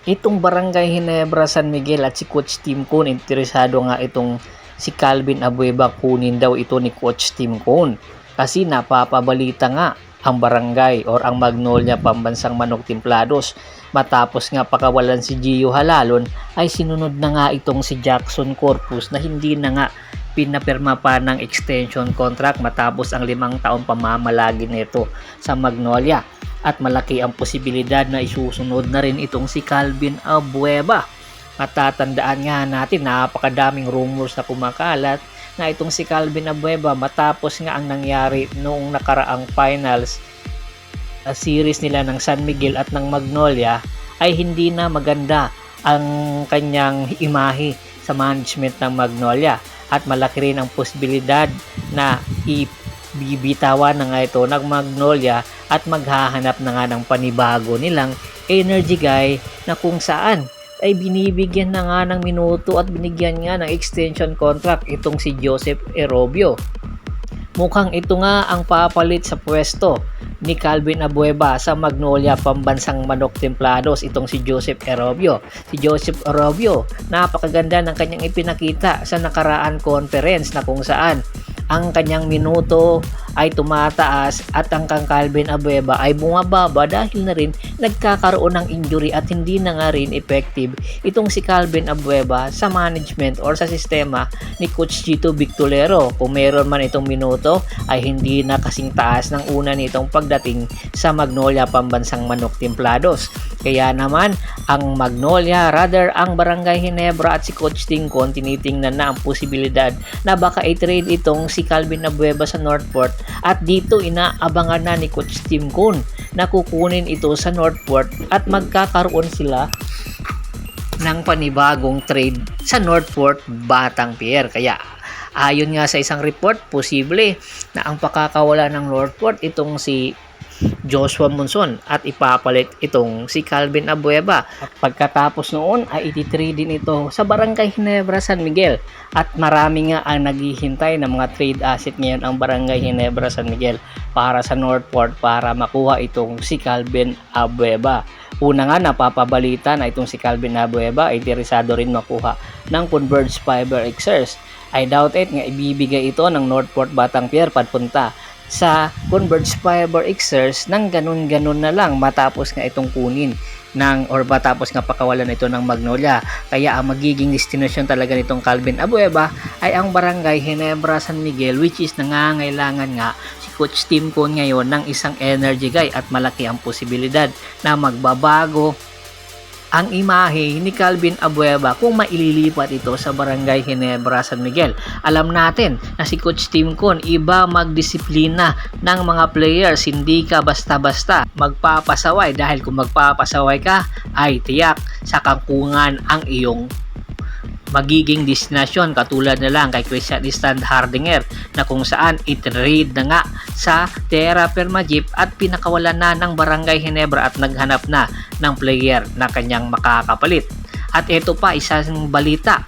Itong Barangay Ginebra San Miguel at si Coach Tim Cone, interesado nga itong si Calvin Abueva, kunin daw ito ni Coach Tim Cone. Kasi napapabalita nga ang barangay or ang Magnolia Pambansang Manok Timplados matapos nga pakawalan si Gio Halalon ay sinunod na nga itong si Jackson Corpus na hindi na nga pinapirma pa ng extension contract matapos ang 5 taong pamamalagi nito sa Magnolia. At malaki ang posibilidad na isusunod na rin itong si Calvin Abueva. Matatandaan nga natin, napakadaming rumors na kumakalat na itong si Calvin Abueva matapos nga ang nangyari noong nakaraang finals series nila ng San Miguel at ng Magnolia ay hindi na maganda ang kanyang imahe sa management ng Magnolia at malaki rin ang posibilidad na bibitawan na nga ito ng Magnolia at maghahanap na nga ng panibago nilang energy guy na kung saan ay binibigyan na nga ng minuto at binigyan nga ng extension contract itong si Joseph Erobio. Mukhang ito nga ang papalit sa pwesto ni Calvin Abueva sa Magnolia Pambansang Manok Timplados, itong si Joseph Erobio. Si Joseph Erobio, napakaganda ng kanyang ipinakita sa nakaraan conference na kung saan ang kanyang minuto ay tumataas at ang kang Calvin Abueva ay bumababa dahil na rin nagkakaroon ng injury at hindi na nga rin effective itong si Calvin Abueva sa management or sa sistema ni Coach Gito Victolero. Kung meron man itong minuto ay hindi na kasing taas ng una nitong pagdating sa Magnolia Pambansang Manok Timplados. Kaya naman ang Magnolia, rather ang Barangay Ginebra at si Coach Tim Cone tinitingnan na ang posibilidad na baka i-trade itong si Calvin Abueva sa Northport at dito inaabangan na ni Coach Tim Cone na kukunin ito sa Northport at magkakaroon sila ng panibagong trade sa Northport Batang Pier. Kaya ayon nga sa isang report, posible na ang pakakawala ng Northport itong si Joshua Monson at ipapalit itong si Calvin Abueva. At pagkatapos noon ay ititrade din ito sa Barangay Ginebra San Miguel at marami nga ang naghihintay ng mga trade asset ngayon ang Barangay Ginebra San Miguel para sa Northport para makuha itong si Calvin Abueva. Una nga napapabalita na itong si Calvin Abueva ay interesado rin makuha ng Converge Fiber Xers. I doubt it nga ibibigay ito ng Northport Batang Pier papunta sa Converge Fiber Xers nang ganun-ganun na lang matapos nga itong kunin matapos nga pakawalan ito ng Magnolia. Kaya ang magiging destinasyon talaga nitong Calvin Abueva ay ang Barangay Ginebra San Miguel, which is nangangailangan nga si Coach Tim Cone ngayon ng isang energy guy at malaki ang posibilidad na magbabago ang imahe ni Calvin Abueva kung maililipat ito sa Barangay Ginebra San Miguel. Alam natin na si Coach Tim Cone iba magdisiplina ng mga players, hindi ka basta-basta magpapasaway dahil kung magpapasaway ka ay tiyak sa kangkungan ang iyong magiging destinasyon, katulad na lang kay Christian Hardinger na kung saan itrade na nga sa Terra Firma Jeep at pinakawalan na ng Barangay Ginebra at naghanap na ng player na kanyang makakapalit. At ito pa isang balita,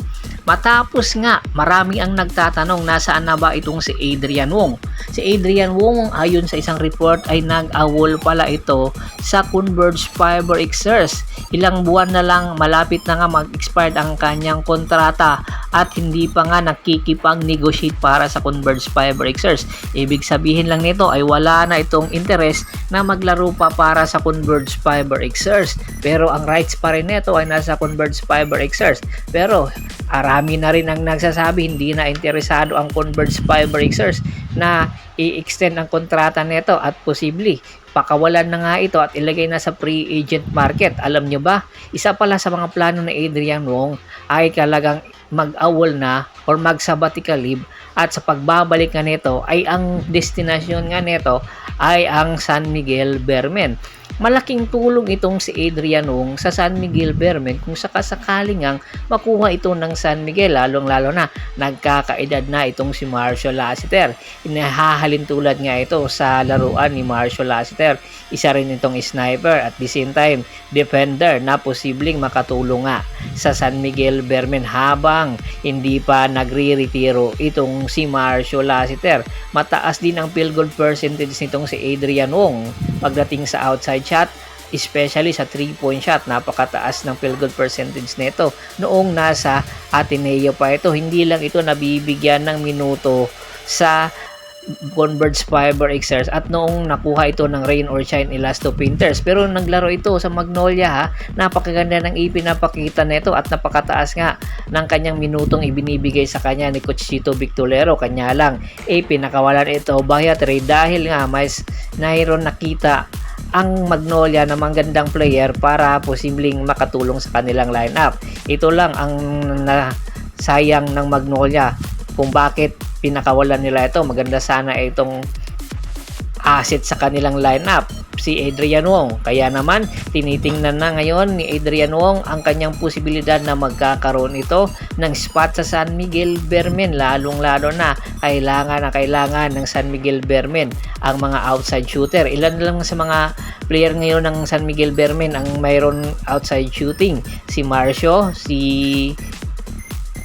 matapos nga marami ang nagtatanong nasaan na ba itong si Adrian Wong. Si Adrian Wong ayon sa isang report ay nag-awol pala ito sa Converge Fiber Xers. Ilang buwan na lang, malapit na nga mag-expired ang kanyang kontrata at hindi pa nga nakikipag-negotiate para sa Converge Fiber Xers. Ibig sabihin lang nito ay wala na itong interest na maglaro pa para sa Converge Fiber Xers. Pero ang rights pa rin nito ay nasa Converge Fiber Xers. Pero arami na rin ang nagsasabi hindi na interesado ang Converge Fiber Xers na i-extend ang kontrata nito at posibleng pakawalan na nga ito at ilagay na sa free agent market. Alam nyo ba, isa pala sa mga plano ni Adrian Wong ay talagang mag-awol na or mag-sabbatical leave at sa pagbabalik nga nito ay ang destinasyon nga nito ay ang San Miguel Bermen. Malaking tulong itong si Adrian Wong sa San Miguel Bermen kung sakasakaling ang makuha ito ng San Miguel, lalong-lalo na nagkakaedad na itong si Marcio Lassiter. Inahahalin tulad nga ito sa laruan ni Marcio Lassiter. Isa rin itong sniper at the same time defender na posibleng makatulong nga sa San Miguel Bermen habang hindi pa nagre-retiro itong si Marcio Lassiter. Mataas din ang field goal percentage nitong si Adrian Wong pagdating sa outside shot especially sa 3-point shot. Napakataas ng field goal percentage nito noong nasa Ateneo pa ito. Hindi lang ito nabibigyan ng minuto sa Converge Fiber Xers at noong nakuha ito ng Rain or Shine Elasto Painters, pero naglaro ito sa Magnolia ha. Napakaganda ng ipinapakita nito at napakataas nga ng kanyang minutong ibinibigay sa kanya ni Coach Chito Victorero. Kanya lang pinakawalan ito Bayatry dahil nga mas nairon nakita ang Magnolia na magandang player para posibleng makatulong sa kanilang lineup. Ito lang ang nasayang ng Magnolia kung bakit pinakawalan nila ito. Maganda sana itong asset sa kanilang lineup, si Adrian Wong. Kaya naman tinitingnan na ngayon ni Adrian Wong ang kanyang posibilidad na magkakaroon ito ng spot sa San Miguel Bearmen, lalong-lalo na kailangan ng San Miguel Bearmen ang mga outside shooter. Ilan lang sa mga player ngayon ng San Miguel Bearmen ang mayroon outside shooting: si Marcio, si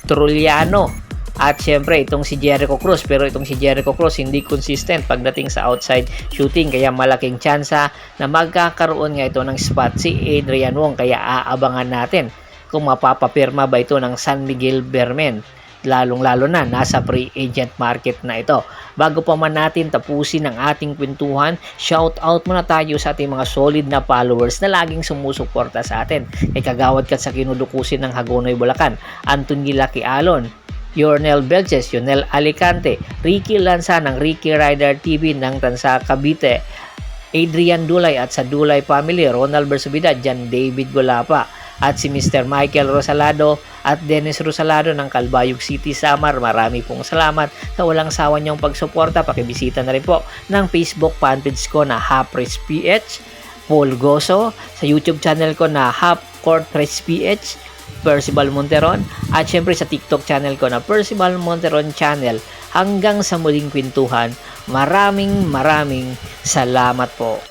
Truliano, at syempre itong si Jericho Cruz. Pero itong si Jericho Cruz hindi consistent pagdating sa outside shooting, kaya malaking tsansa na magkakaroon nga ito ng spot si Adrian Wong. Kaya aabangan natin kung mapapapirma ba ito ng San Miguel Bearmen, lalong-lalo na nasa free agent market na ito. Bago pa man natin tapusin ang ating kwentuhan, shout out muna tayo sa ating mga solid na followers na laging sumusuporta sa atin. Kay Kagawad Kat sa Kinudukusin ng Hagonoy, Bulacan, Anthony Lucky Alon, Yornel Belches, Yonel Alicante, Ricky Lanza ng Ricky Rider TV ng Tansa Cavite, Adrian Dulay at sa Dulay Family, Ronald Bersubida, Jan David Golapa, at si Mr. Michael Rosalado at Dennis Rosalado ng Calbayog City, Samar. Marami pong salamat sa walang sawa niyong pagsuporta. Pakibisita na rin po ng Facebook fanpage ko na Hapres PH, Paul Goso, sa YouTube channel ko na Hap Court Race PH, Percival Monteron, at syempre sa TikTok channel ko na Percival Monteron Channel. Hanggang sa muling kwentuhan, maraming salamat po.